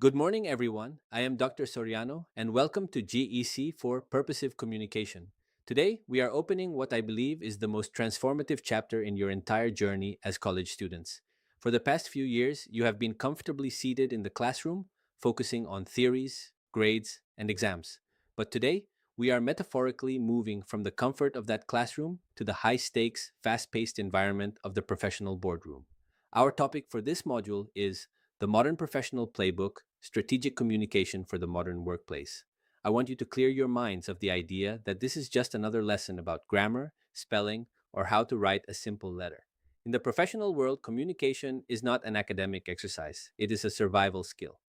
Good morning, everyone. I am Dr. Soriano, and welcome to GEC for Purposive Communication. Today, we are opening what I believe is the most transformative chapter in your entire journey as college students. For the past few years, you have been comfortably seated in the classroom, focusing on theories, grades, and exams. But today, we are metaphorically moving from the comfort of that classroom to the high stakes, fast paced environment of the professional boardroom. Our topic for this module is the Modern Professional Playbook: Strategic Communication for the Modern Workplace. I want you to clear your minds of the idea that this is just another lesson about grammar, spelling, or how to write a simple letter. In the professional world, communication is not an academic exercise, it is a survival skill.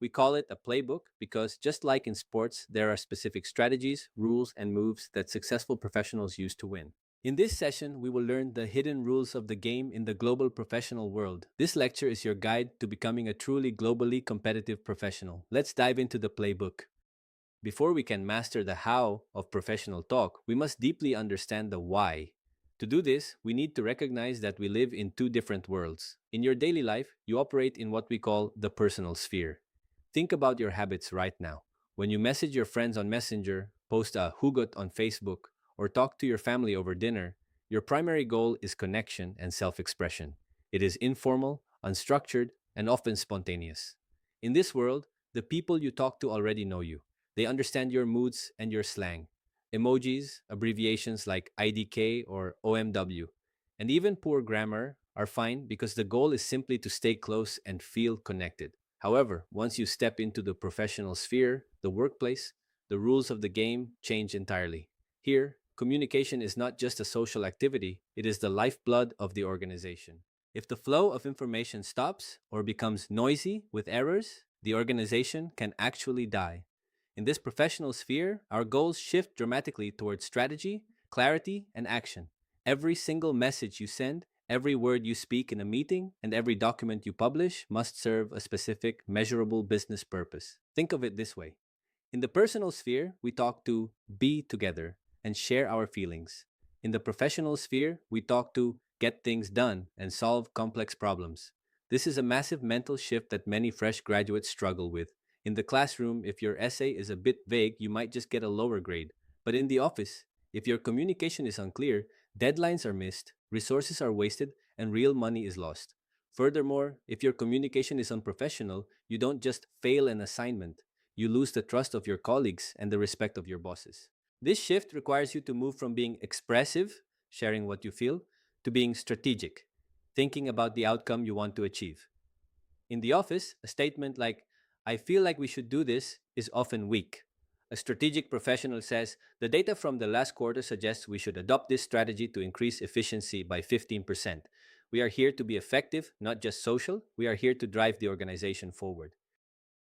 We call it a playbook because, just like in sports, there are specific strategies, rules, and moves that successful professionals use to win. In this session, we will learn the hidden rules of the game in the global professional world. This lecture is your guide to becoming a truly globally competitive professional. Let's dive into the playbook. Before we can master the how of professional talk, we must deeply understand the why. To do this, we need to recognize that we live in two different worlds. In your daily life, you operate in what we call the personal sphere. Think about your habits right now. When you message your friends on Messenger, post a hugot on Facebook, or talk to your family over dinner, your primary goal is connection and self expression. It is informal, unstructured, and often spontaneous. In this world, the people you talk to already know you. They understand your moods and your slang. Emojis, abbreviations like IDK or OMW, and even poor grammar are fine because the goal is simply to stay close and feel connected. However, once you step into the professional sphere, the workplace, the rules of the game change entirely. Here, communication is not just a social activity, it is the lifeblood of the organization. If the flow of information stops or becomes noisy with errors, the organization can actually die. In this professional sphere, our goals shift dramatically towards strategy, clarity, and action. Every single message you send, every word you speak in a meeting, and every document you publish must serve a specific, measurable business purpose. Think of it this way: in the personal sphere, we talk to be together and share our feelings. In the professional sphere, we talk to get things done and solve complex problems. This is a massive mental shift that many fresh graduates struggle with. In the classroom, if your essay is a bit vague, you might just get a lower grade. But in the office, if your communication is unclear, deadlines are missed, resources are wasted, and real money is lost. Furthermore, if your communication is unprofessional, you don't just fail an assignment, you lose the trust of your colleagues and the respect of your bosses. This shift requires you to move from being expressive, sharing what you feel, to being strategic, thinking about the outcome you want to achieve. In the office, a statement like, I feel like we should do this, is often weak. A strategic professional says, the data from the last quarter suggests we should adopt this strategy to increase efficiency by 15%. We are here to be effective, not just social. We are here to drive the organization forward.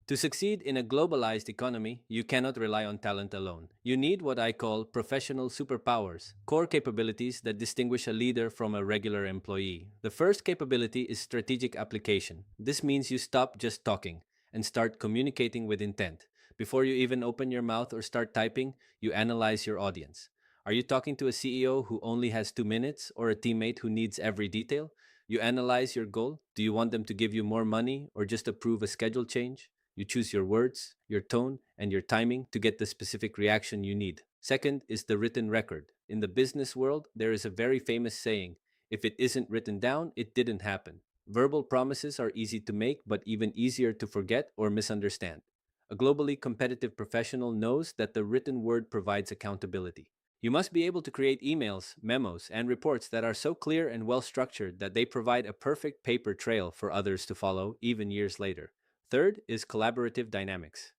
To succeed in a globalized economy, you cannot rely on talent alone. You need what I call professional superpowers, core capabilities that distinguish a leader from a regular employee. The first capability is strategic application. This means you stop just talking and start communicating with intent. Before you even open your mouth or start typing, you analyze your audience. Are you talking to a CEO who only has 2 minutes or a teammate who needs every detail? You analyze your goal. Do you want them to give you more money or just approve a schedule change? You choose your words, your tone, and your timing to get the specific reaction you need. Second is the written record. In the business world, there is a very famous saying: if it isn't written down, it didn't happen. Verbal promises are easy to make, but even easier to forget or misunderstand. A globally competitive professional knows that the written word provides accountability. You must be able to create emails, memos, and reports that are so clear and well structured that they provide a perfect paper trail for others to follow even years later. Third is collaborative dynamics.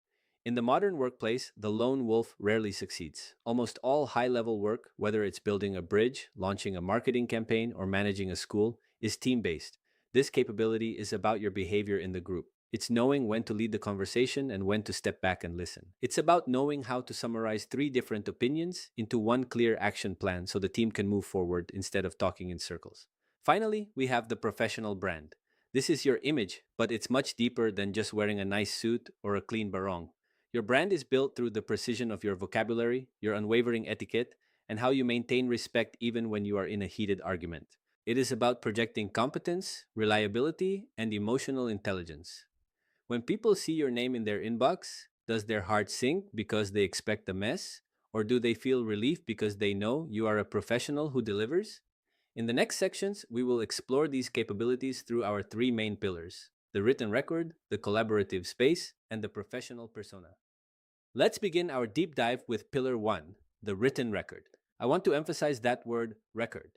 In the modern workplace, the lone wolf rarely succeeds. Almost all high level work, whether it's building a bridge, launching a marketing campaign, or managing a school, is team based. This capability is about your behavior in the group. It's knowing when to lead the conversation and when to step back and listen. It's about knowing how to summarize three different opinions into one clear action plan so the team can move forward instead of talking in circles. Finally, we have the professional brand. This is your image, but it's much deeper than just wearing a nice suit or a clean barong. Your brand is built through the precision of your vocabulary, your unwavering etiquette, and how you maintain respect even when you are in a heated argument. It is about projecting competence, reliability, and emotional intelligence. When people see your name in their inbox, does their heart sink because they expect a mess? Or do they feel relief because they know you are a professional who delivers? In the next sections, we will explore these capabilities through our three main pillars: the written record, the collaborative space, and the professional persona. Let's begin our deep dive with Pillar 1, the written record. I want to emphasize that word record.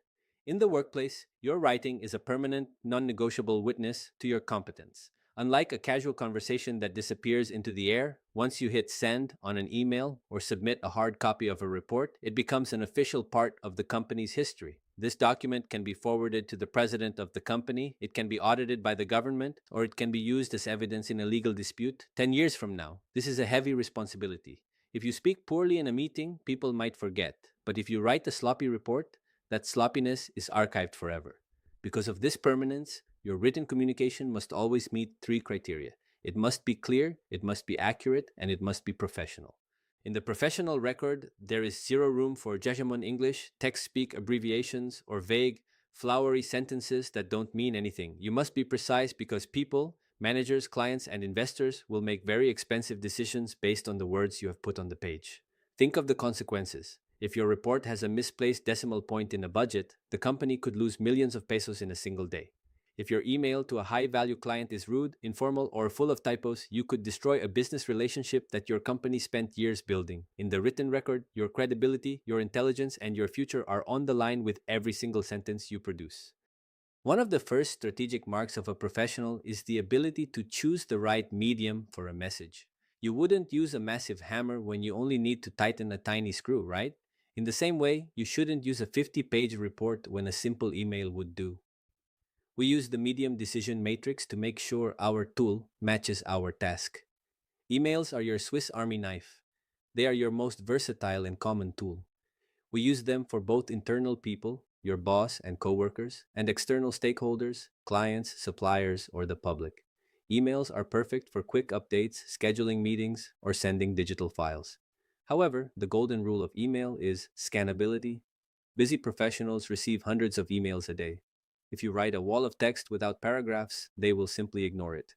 In the workplace, your writing is a permanent, non negotiable witness to your competence. Unlike a casual conversation that disappears into the air, once you hit send on an email or submit a hard copy of a report, it becomes an official part of the company's history. This document can be forwarded to the president of the company, it can be audited by the government, or it can be used as evidence in a legal dispute 10 years from now. This is a heavy responsibility. If you speak poorly in a meeting, people might forget. But if you write a sloppy report, that sloppiness is archived forever. Because of this permanence, your written communication must always meet three criteria: it must be clear, it must be accurate, and it must be professional. In the professional record, there is zero room for Jejemon English, text speak abbreviations, or vague, flowery sentences that don't mean anything. You must be precise because people, managers, clients, and investors will make very expensive decisions based on the words you have put on the page. Think of the consequences. If your report has a misplaced decimal point in a budget, the company could lose millions of pesos in a single day. If your email to a high value client is rude, informal, or full of typos, you could destroy a business relationship that your company spent years building. In the written record, your credibility, your intelligence, and your future are on the line with every single sentence you produce. One of the first strategic marks of a professional is the ability to choose the right medium for a message. You wouldn't use a massive hammer when you only need to tighten a tiny screw, right? In the same way, you shouldn't use a 50-page report when a simple email would do. We use the medium decision matrix to make sure our tool matches our task. Emails are your Swiss Army knife. They are your most versatile and common tool. We use them for both internal people, your boss and coworkers, and external stakeholders, clients, suppliers, or the public. Emails are perfect for quick updates, scheduling meetings, or sending digital files. However, the golden rule of email is scannability. Busy professionals receive hundreds of emails a day. If you write a wall of text without paragraphs, they will simply ignore it.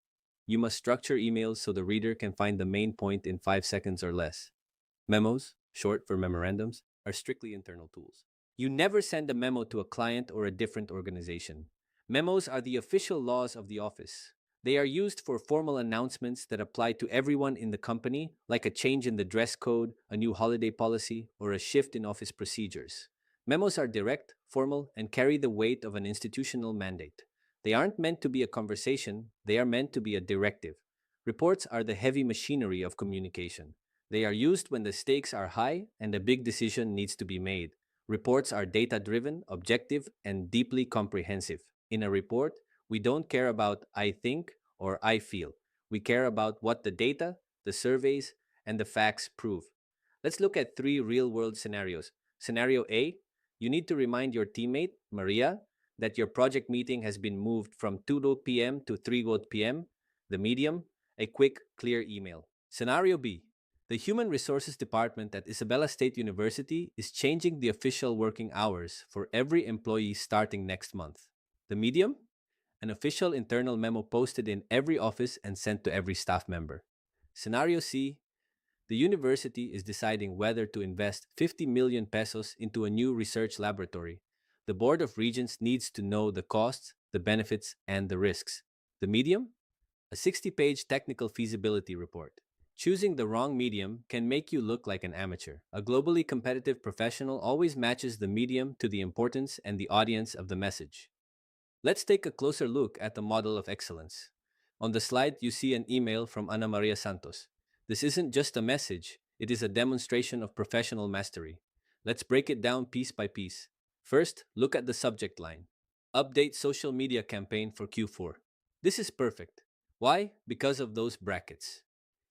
You must structure emails so the reader can find the main point in 5 seconds or less. Memos, short for memorandums, are strictly internal tools. You never send a memo to a client or a different organization. Memos are the official laws of the office. They are used for formal announcements that apply to everyone in the company, like a change in the dress code, a new holiday policy, or a shift in office procedures. Memos are direct, formal, and carry the weight of an institutional mandate. They aren't meant to be a conversation, they are meant to be a directive. Reports are the heavy machinery of communication. They are used when the stakes are high and a big decision needs to be made. Reports are data driven, objective, and deeply comprehensive. In a report, we don't care about I think or I feel. We care about what the data, the surveys, and the facts prove. Let's look at three real world scenarios. Scenario A: you need to remind your teammate, Maria, that your project meeting has been moved from 2 p.m. to 3 p.m. The medium: a quick, clear email. Scenario B: the Human Resources Department at Isabela State University is changing the official working hours for every employee starting next month. The medium: an official internal memo posted in every office and sent to every staff member. Scenario C: the university is deciding whether to invest 50 million pesos into a new research laboratory. The Board of Regents needs to know the costs, the benefits, and the risks. The medium: a 60-page technical feasibility report. Choosing the wrong medium can make you look like an amateur. A globally competitive professional always matches the medium to the importance and the audience of the message. Let's take a closer look at the model of excellence. On the slide, you see an email from Ana Maria Santos. This isn't just a message, it is a demonstration of professional mastery. Let's break it down piece by piece. First, look at the subject line: Update social media campaign for Q4. This is perfect. Why? Because of those brackets.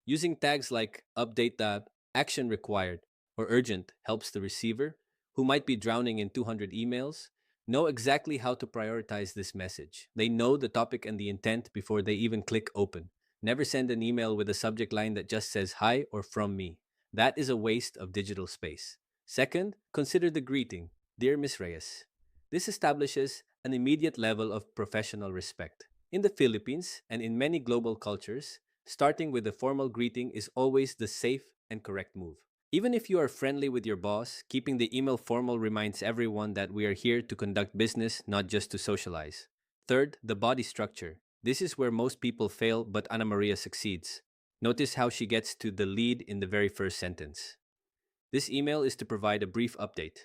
Using tags like update tab, action required, or urgent helps the receiver, who might be drowning in 200 emails, know exactly how to prioritize this message. They know the topic and the intent before they even click open. Never send an email with a subject line that just says hi or from me. That is a waste of digital space. Second, consider the greeting: Dear Miss Reyes. This establishes an immediate level of professional respect. In the Philippines and in many global cultures, Starting with a formal greeting is always the safe and correct move. Even if you are friendly with your boss, keeping the email formal reminds everyone that we are here to conduct business, not just to socialize. Third, the body structure. This is where most people fail, but Ana Maria succeeds. Notice how she gets to the lead in the very first sentence. This email is to provide a brief update.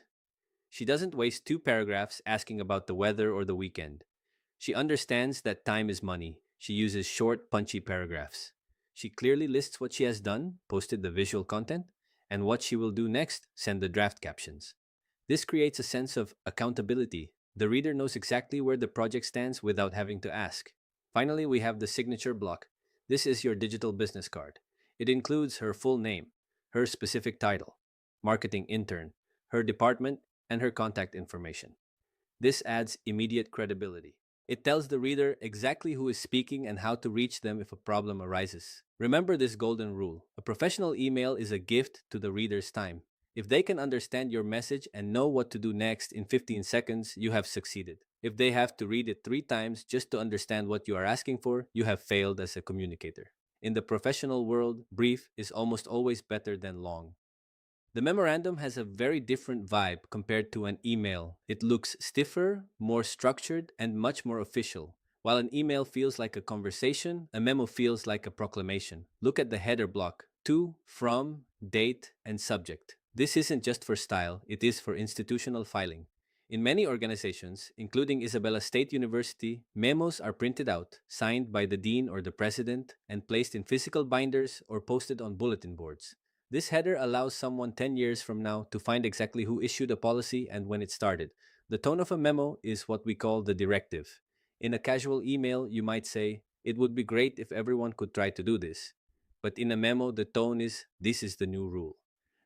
She doesn't waste two paragraphs asking about the weather or the weekend. She understands that time is money. She uses short, punchy paragraphs. She clearly lists what she has done, posted the visual content, and what she will do next, send the draft captions. This creates a sense of accountability. The reader knows exactly where the project stands without having to ask. Finally, we have the signature block. This is your digital business card. It includes her full name, her specific title, marketing intern, her department, and her contact information. This adds immediate credibility. It tells the reader exactly who is speaking and how to reach them if a problem arises. Remember this golden rule: a professional email is a gift to the reader's time. If they can understand your message and know what to do next in 15 seconds, you have succeeded. If they have to read it 3 times just to understand what you are asking for, you have failed as a communicator. In the professional world, brief is almost always better than long. The memorandum has a very different vibe compared to an email. It looks stiffer, more structured, and much more official. While an email feels like a conversation, a memo feels like a proclamation. Look at the header block: to, from, date, and subject. This isn't just for style, it is for institutional filing. In many organizations, including Isabela State University, memos are printed out, signed by the dean or the president, and placed in physical binders or posted on bulletin boards. This header allows someone 10 years from now to find exactly who issued a policy and when it started. The tone of a memo is what we call the directive. In a casual email, you might say, "It would be great if everyone could try to do this." But in a memo, the tone is, "This is the new rule."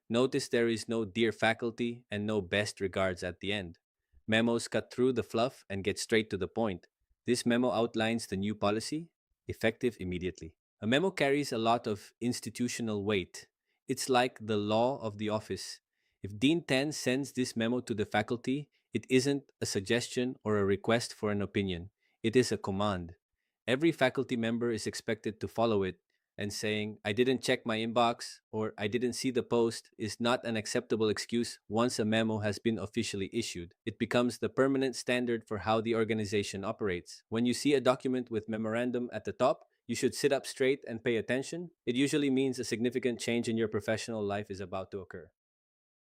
Notice there is no "dear faculty" and no "best regards" at the end. Memos cut through the fluff and get straight to the point. This memo outlines the new policy, effective immediately. A memo carries a lot of institutional weight. It's like the law of the office. If Dean 10 sends this memo to the faculty, it isn't a suggestion or a request for an opinion. It is a command. Every faculty member is expected to follow it, and saying, "I didn't check my inbox" or "I didn't see the post" is not an acceptable excuse once a memo has been officially issued. It becomes the permanent standard for how the organization operates. When you see a document with memorandum at the top, you should sit up straight and pay attention. It usually means a significant change in your professional life is about to occur.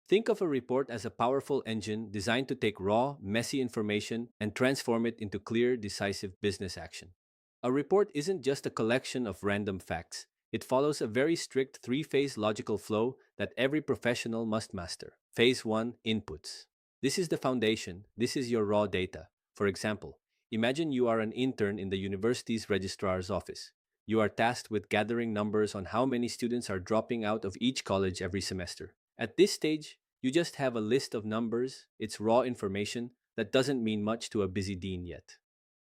Think of a report as a powerful engine designed to take raw, messy information and transform it into clear, decisive business action. A report isn't just a collection of random facts. It follows a very strict three-phase logical flow that every professional must master. Phase 1: Inputs. This is the foundation. This is your raw data. For example, imagine you are an intern in the university's registrar's office. You are tasked with gathering numbers on how many students are dropping out of each college every semester. At this stage, you just have a list of numbers. It's raw information that doesn't mean much to a busy dean yet.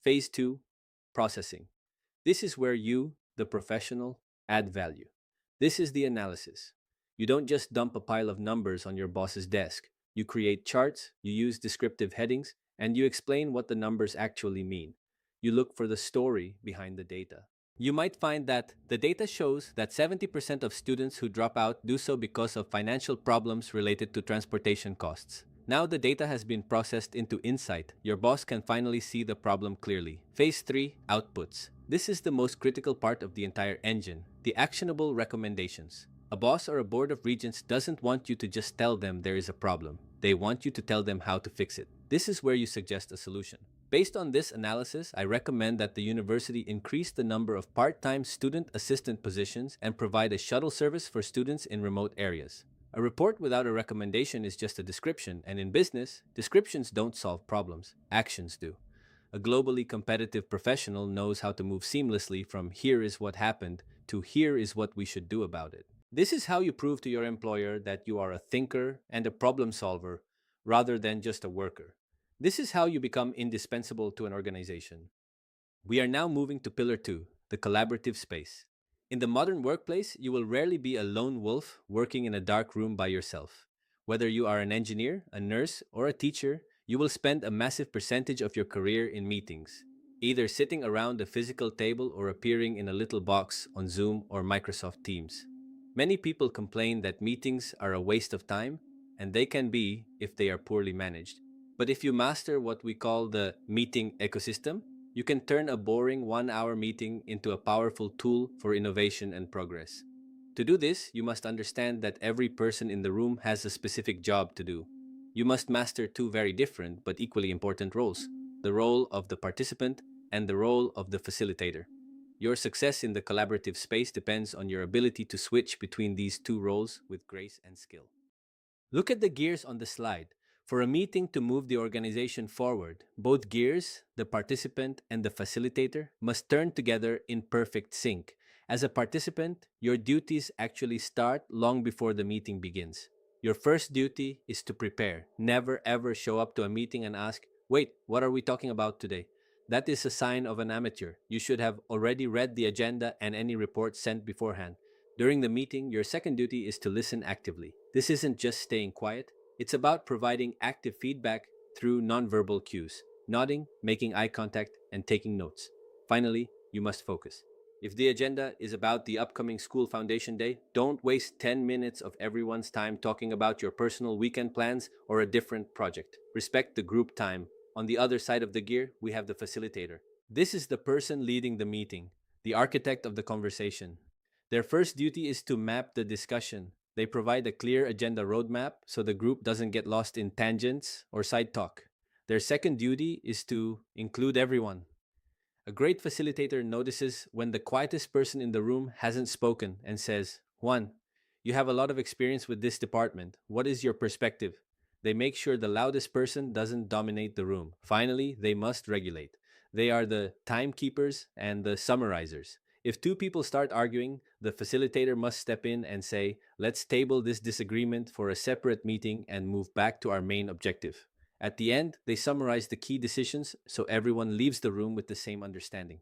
Phase 2: Processing. This is where you, the professional, add value. This is the analysis. You don't just dump a pile of numbers on your boss's desk. You create charts, you use descriptive headings, and you explain what the numbers actually mean. You look for the story behind the data. You might find that the data shows that 70% of students who drop out do so because of financial problems related to transportation costs. Now the data has been processed into insight. Your boss can finally see the problem clearly. Phase 3: Outputs. This is the most critical part of the entire engine: the actionable recommendations. A boss or a board of regents doesn't want you to just tell them there is a problem. They want you to tell them how to fix it. This is where you suggest a solution. Based on this analysis, I recommend that the university increase the number of part-time student assistant positions and provide a shuttle service for students in remote areas. A report without a recommendation is just a description, and in business, descriptions don't solve problems, actions do. A globally competitive professional knows how to move seamlessly from "here is what happened" to "here is what we should do about it." This is how you prove to your employer that you are a thinker and a problem solver rather than just a worker. This is how you become indispensable to an organization. We are now moving to Pillar 2, the collaborative space. In the modern workplace, you will rarely be a lone wolf working in a dark room by yourself. Whether you are an engineer, a nurse, or a teacher, you will spend a massive percentage of your career in meetings. either sitting around a physical table or appearing in a little box on Zoom or Microsoft Teams. Many people complain that meetings are a waste of time, and they can be if they are poorly managed. But if you master what we call the meeting ecosystem, you can turn a boring 1 hour meeting into a powerful tool for innovation and progress. To do this, you must understand that every person in the room has a specific job to do. You must master two very different but equally important roles: the role of the participant and the role of the facilitator. Your success in the collaborative space depends on your ability to switch between these two roles with grace and skill. Look at the gears on the slide. For a meeting to move the organization forward, both gears, the participant and the facilitator, must turn together in perfect sync. As a participant, your duties actually start long before the meeting begins. Your first duty is to prepare. Never ever show up to a meeting and ask, "Wait, what are we talking about today?" That is a sign of an amateur. You should have already read the agenda and any reports sent beforehand. During the meeting, your second duty is to listen actively. This isn't just staying quiet, it's about providing active feedback through nonverbal cues, nodding, making eye contact, and taking notes. Finally, you must focus. If the agenda is about the upcoming school foundation day, don't waste 10 minutes of everyone's time talking about your personal weekend plans or a different project. Respect the group time. On the other side of the gear, we have the facilitator. This is the person leading the meeting, the architect of the conversation. Their first duty is to map the discussion. They provide a clear agenda roadmap so the group doesn't get lost in tangents or side talk. Their second duty is to include everyone. A great facilitator notices when the quietest person in the room hasn't spoken and says, "Juan, you have a lot of experience with this department. What is your perspective?" They make sure the loudest person doesn't dominate the room. Finally, they must regulate. They are the timekeepers and the summarizers. If two people start arguing, the facilitator must step in and say, "Let's table this disagreement for a separate meeting and move back to our main objective." At the end, they summarize the key decisions so everyone leaves the room with the same understanding.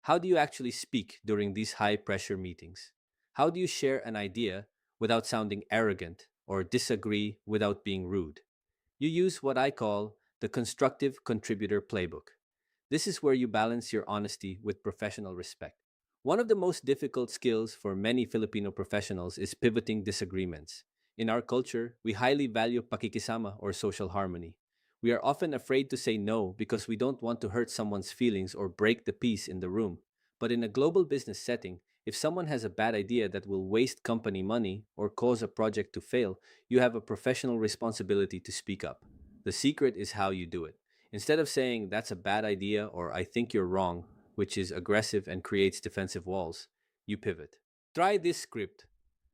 How do you actually speak during these high pressure meetings? How do you share an idea without sounding arrogant or disagree without being rude? You use what I call the constructive contributor playbook. This is where you balance your honesty with professional respect. One of the most difficult skills for many Filipino professionals is pivoting disagreements. In our culture, we highly value pakikisama or social harmony. We are often afraid to say no because we don't want to hurt someone's feelings or break the peace in the room. But in a global business setting, if someone has a bad idea that will waste company money or cause a project to fail, you have a professional responsibility to speak up. The secret is how you do it. Instead of saying, "That's a bad idea," or "I think you're wrong," which is aggressive and creates defensive walls, you pivot. Try this script.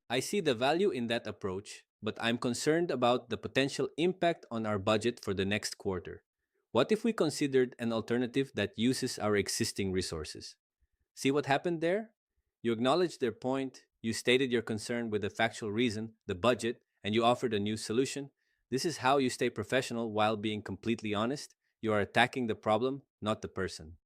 "I see the value in that approach, but I'm concerned about the potential impact on our budget for the next quarter. What if we considered an alternative that uses our existing resources?" See what happened there? You acknowledged their point, you stated your concern with a factual reason, the budget, and you offered a new solution. This is how you stay professional while being completely honest. You are attacking the problem, not the person.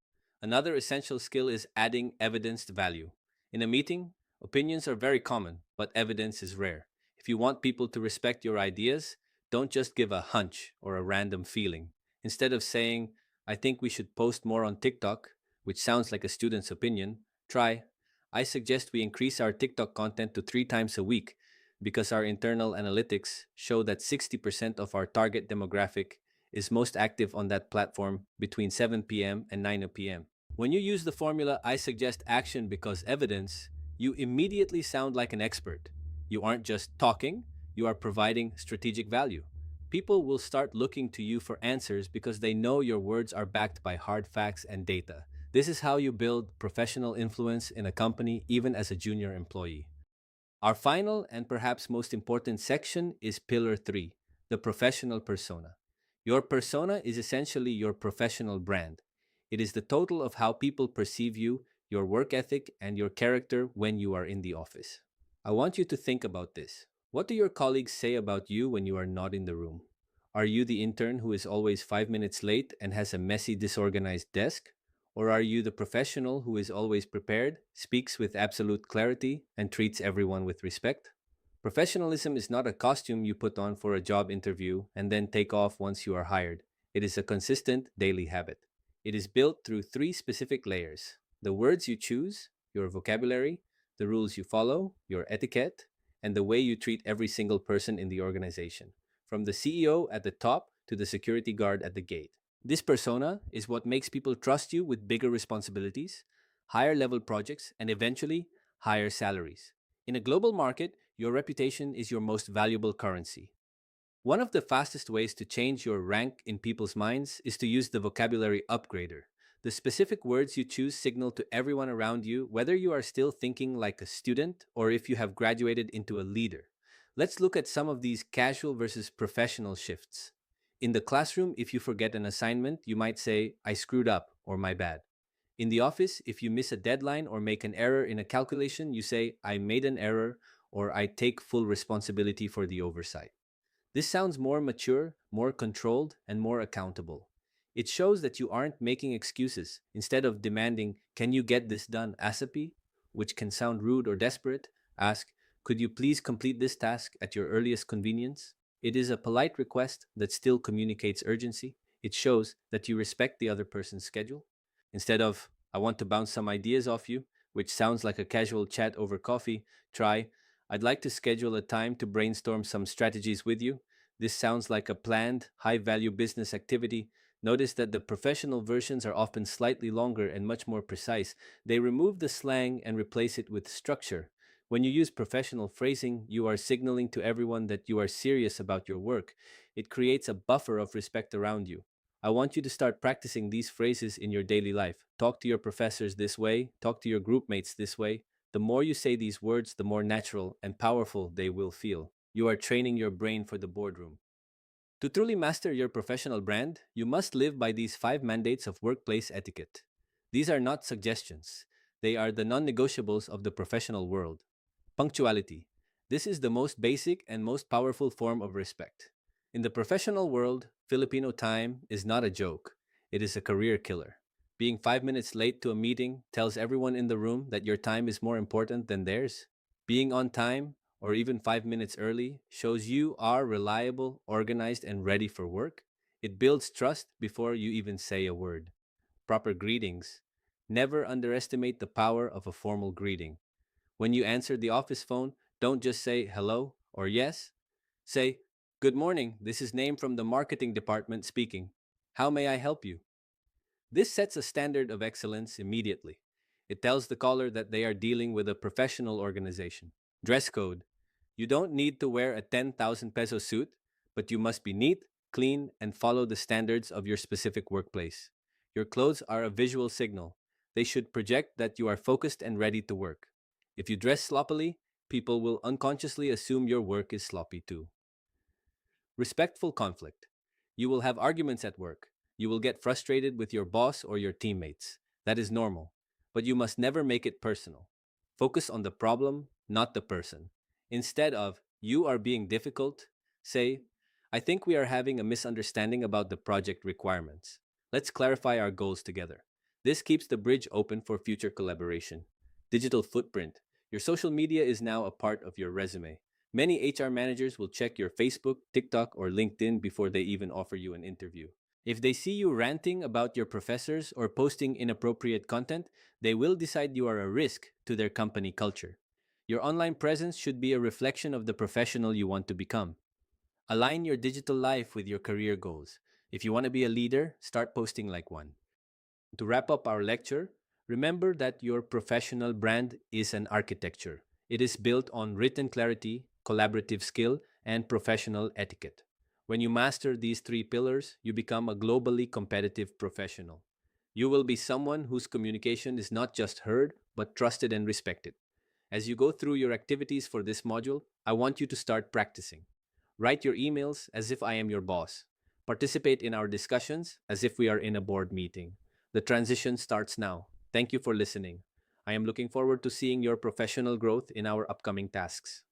Another essential skill is adding evidenced value. In a meeting, opinions are very common, but evidence is rare. If you want people to respect your ideas, don't just give a hunch or a random feeling. Instead of saying, "I think we should post more on TikTok," which sounds like a student's opinion, try, "I suggest we increase our TikTok content to 3 times a week because our internal analytics show that 60% of our target demographic is most active on that platform between 7 p.m. and 9 p.m." When you use the formula, "I suggest action because evidence," you immediately sound like an expert. You aren't just talking, you are providing strategic value. People will start looking to you for answers because they know your words are backed by hard facts and data. This is how you build professional influence in a company, even as a junior employee. Our final and perhaps most important section is Pillar 3, the professional persona. Your persona is essentially your professional brand. It is the total of how people perceive you, your work ethic, and your character when you are in the office. I want you to think about this. What do your colleagues say about you when you are not in the room? Are you the intern who is always 5 minutes late and has a messy, disorganized desk? Or are you the professional who is always prepared, speaks with absolute clarity, and treats everyone with respect? Professionalism is not a costume you put on for a job interview and then take off once you are hired. It is a consistent daily habit. It is built through three specific layers: the words you choose, your vocabulary, the rules you follow, your etiquette, and the way you treat every single person in the organization, from the CEO at the top to the security guard at the gate. This persona is what makes people trust you with bigger responsibilities, higher level projects, and eventually higher salaries. In a global market, your reputation is your most valuable currency. One of the fastest ways to change your rank in people's minds is to use the vocabulary upgrader. The specific words you choose signal to everyone around you whether you are still thinking like a student or if you have graduated into a leader. Let's look at some of these casual versus professional shifts. In the classroom, if you forget an assignment, you might say, I screwed up or my bad. In the office, if you miss a deadline or make an error in a calculation, you say, I made an error or I take full responsibility for the oversight. This sounds more mature, more controlled, and more accountable. It shows that you aren't making excuses. Instead of demanding, can you get this done ASAP, which can sound rude or desperate, ask, could you please complete this task at your earliest convenience? It is a polite request that still communicates urgency. It shows that you respect the other person's schedule. Instead of, I want to bounce some ideas off you, which sounds like a casual chat over coffee, try, I'd like to schedule a time to brainstorm some strategies with you. This sounds like a planned, high value business activity. Notice that the professional versions are often slightly longer and much more precise. They remove the slang and replace it with structure. When you use professional phrasing, you are signaling to everyone that you are serious about your work. It creates a buffer of respect around you. I want you to start practicing these phrases in your daily life. Talk to your professors this way, talk to your group mates this way. The more you say these words, the more natural and powerful they will feel. You are training your brain for the boardroom. To truly master your professional brand, you must live by these five mandates of workplace etiquette. These are not suggestions, they are the non negotiables of the professional world. Punctuality. This is the most basic and most powerful form of respect. In the professional world, Filipino time is not a joke, it is a career killer. Being 5 minutes late to a meeting tells everyone in the room that your time is more important than theirs. Being on time, or even 5 minutes early, shows you are reliable, organized, and ready for work. It builds trust before you even say a word. Proper greetings. Never underestimate the power of a formal greeting. When you answer the office phone, don't just say hello or yes. Say, good morning, this is Name from the marketing department speaking. How may I help you? This sets a standard of excellence immediately. It tells the caller that they are dealing with a professional organization. Dress code. You don't need to wear a 10,000 peso suit, but you must be neat, clean, and follow the standards of your specific workplace. Your clothes are a visual signal. They should project that you are focused and ready to work. If you dress sloppily, people will unconsciously assume your work is sloppy too. Respectful conflict. You will have arguments at work. You will get frustrated with your boss or your teammates. That is normal. But you must never make it personal. Focus on the problem, not the person. Instead of, you are being difficult, say, I think we are having a misunderstanding about the project requirements. Let's clarify our goals together. This keeps the bridge open for future collaboration. Digital footprint. Your social media is now a part of your resume. Many HR managers will check your Facebook, TikTok, or LinkedIn before they even offer you an interview. If they see you ranting about your professors or posting inappropriate content, they will decide you are a risk to their company culture. Your online presence should be a reflection of the professional you want to become. Align your digital life with your career goals. If you want to be a leader, start posting like one. To wrap up our lecture, remember that your professional brand is an architecture. It is built on written clarity, collaborative skill, and professional etiquette. When you master these three pillars, you become a globally competitive professional. You will be someone whose communication is not just heard, but trusted and respected. As you go through your activities for this module, I want you to start practicing. Write your emails as if I am your boss. Participate in our discussions as if we are in a board meeting. The transition starts now. Thank you for listening. I am looking forward to seeing your professional growth in our upcoming tasks.